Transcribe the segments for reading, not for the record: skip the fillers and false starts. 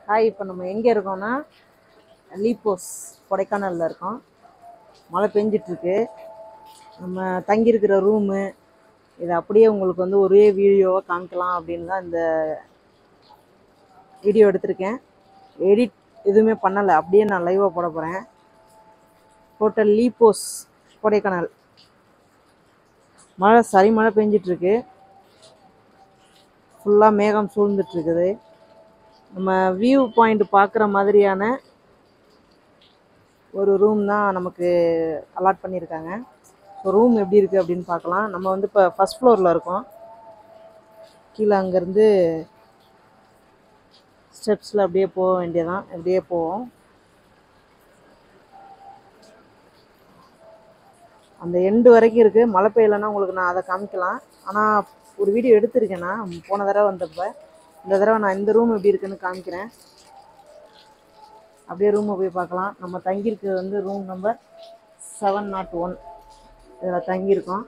Hi, இப்போ நம்ம எங்கே இருக்கோம்னா லீப்போஸ் கொடைக்கானலில் இருக்கோம். மழை பெஞ்சிட்ருக்கு. நம்ம தங்கியிருக்கிற ரூமு இதை அப்படியே உங்களுக்கு வந்து ஒரே வீடியோவாக காமிக்கலாம் அப்படின்னு தான் இந்த வீடியோ எடுத்திருக்கேன். எடிட் எதுவுமே பண்ணலை, அப்படியே நான் லைவாக போட போகிறேன். ஹோட்டல் லீப்போஸ் கொடைக்கானல். மழை பெஞ்சிட்ருக்கு. ஃபுல்லாக மேகம் சூழ்ந்துட்டுருக்குது. நம்ம வியூ பாயிண்ட் பார்க்குற மாதிரியான ஒரு ரூம் தான் நமக்கு அலாட் பண்ணியிருக்காங்க. ஸோ ரூம் எப்படி இருக்குது அப்படின்னு பார்க்கலாம். நம்ம வந்து இப்போ ஃபஸ்ட் ஃப்ளோரில் இருக்கோம். கீழே அங்கேருந்து ஸ்டெப்ஸில் அப்படியே போக வேண்டியதான். அப்படியே போவோம். அந்த எண்டு வரைக்கும் இருக்குது. மழை பெய்யலைன்னா உங்களுக்கு நான் அதை காமிக்கலாம். ஆனால் ஒரு வீடியோ எடுத்திருக்கேன் நான் போன தடவை வந்தப்போ. இந்த தடவை நான் இந்த ரூம் எப்படி இருக்குன்னு காமிக்கிறேன். அப்படியே ரூமை போய் பார்க்கலாம். நம்ம தங்கியிருக்கிறது வந்து ரூம் நம்பர் 701. இதில் தங்கியிருக்கோம்.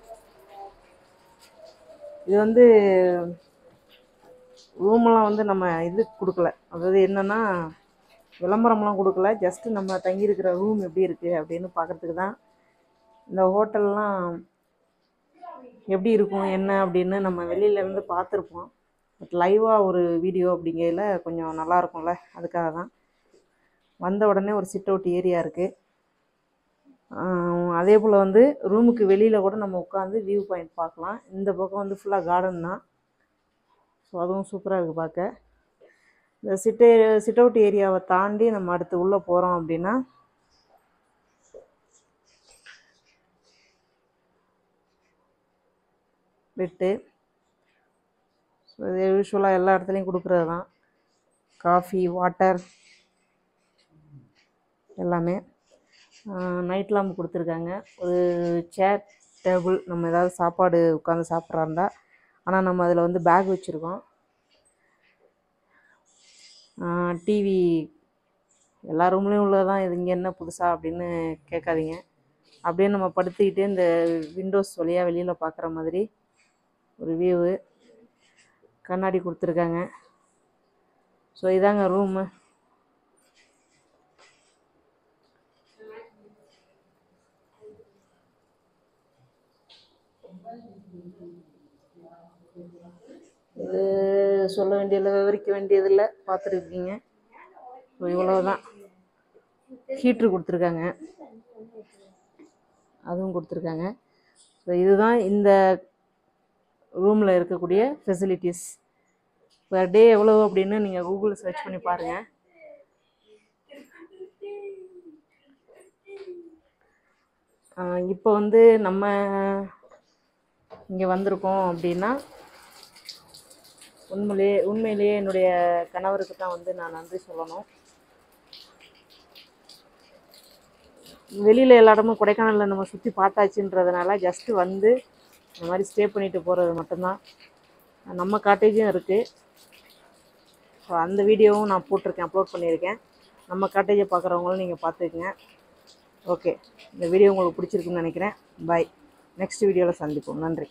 இது வந்து ரூமெல்லாம் வந்து நம்ம இது கொடுக்கல, அதாவது என்னென்னா விளம்பரம்லாம் கொடுக்கல. ஜஸ்ட்டு நம்ம தங்கியிருக்கிற ரூம் எப்படி இருக்குது அப்படின்னு பார்க்குறதுக்கு தான். இந்த ஹோட்டல்லாம் எப்படி இருக்கும் என்ன அப்படின்னு நம்ம வெளியிலேருந்து பார்த்துருப்போம். பட் லைவாக ஒரு வீடியோ அப்படிங்கையில் கொஞ்சம் நல்லாயிருக்கும்ல, அதுக்காக தான். வந்த உடனே ஒரு சிட் அவுட் ஏரியா இருக்குது. அதே போல் வந்து ரூமுக்கு வெளியில் கூட நம்ம உட்காந்து வியூ பாயிண்ட் பார்க்கலாம். இந்த பக்கம் வந்து ஃபுல்லாக கார்டன் தான். ஸோ அதுவும் சூப்பராக இருக்குது பார்க்க. இந்த சிட் அவுட் ஏரியாவை தாண்டி நம்ம அடுத்து உள்ளே போகிறோம் அப்படின்னா பெட்டு. ஸோ இது யூஸ்வலாக எல்லா இடத்துலையும் கொடுக்குறது தான். காஃபி, வாட்டர் எல்லாமே. நைட் லேம்ப் கொடுத்துருக்காங்க. ஒரு சேர், டேபிள், நம்ம ஏதாவது சாப்பாடு உட்காந்து சாப்பிட்றா இருந்தால். ஆனால் நம்ம அதில் வந்து பேக் வச்சுருக்கோம். டிவி எல்லா ரூம்லேயும் உள்ளது தான். இது இங்கே என்ன புதுசாக அப்படின்னு கேட்காதீங்க. அப்படியே நம்ம படுத்துக்கிட்டு இந்த விண்டோஸ் வழியாக வெளியில் பார்க்குற மாதிரி ஒரு வியூவு. கண்ணாடி கொடுத்துருக்காங்க. ஸோ இதாங்க ரூமு. இது சொல்ல வேண்டியதில்லை, விவரிக்க வேண்டியதில்லை, பார்த்துருக்கீங்க. ஸோ இவ்வளோ தான். ஹீட்ரு கொடுத்துருக்காங்க, அதுவும் கொடுத்துருக்காங்க. ஸோ இதுதான் இந்த ரூமில் இருக்கக்கூடிய ஃபெசிலிட்டிஸ். பர் டே எவ்வளோ அப்படின்னு நீங்கள் கூகுளில் சர்ச் பண்ணி பாருங்கள். இப்போ வந்து நம்ம இங்கே வந்திருக்கோம் அப்படின்னா உண்மையிலேயே என்னுடைய கணவருக்கு தான் வந்து நான் நன்றி சொல்லணும். வெளியில் எல்லா இடமும் கொடைக்கானலில் நம்ம சுற்றி பார்த்தாச்சுன்றதுனால ஜஸ்ட்டு வந்து இந்த மாதிரி ஸ்டே பண்ணிட்டு போகிறது மட்டும்தான். நம்ம காட்டேஜும் இருக்குது. ஸோ அந்த வீடியோவும் நான் போட்டிருக்கேன், அப்லோட் பண்ணியிருக்கேன். நம்ம காட்டேஜை பார்க்குறவங்களும் நீங்கள் பார்த்துக்குங்க. ஓகே, இந்த வீடியோ உங்களுக்கு பிடிச்சிருக்குன்னு நினைக்கிறேன். பாய். நெக்ஸ்ட் வீடியோவில் சந்திப்போம். நன்றி.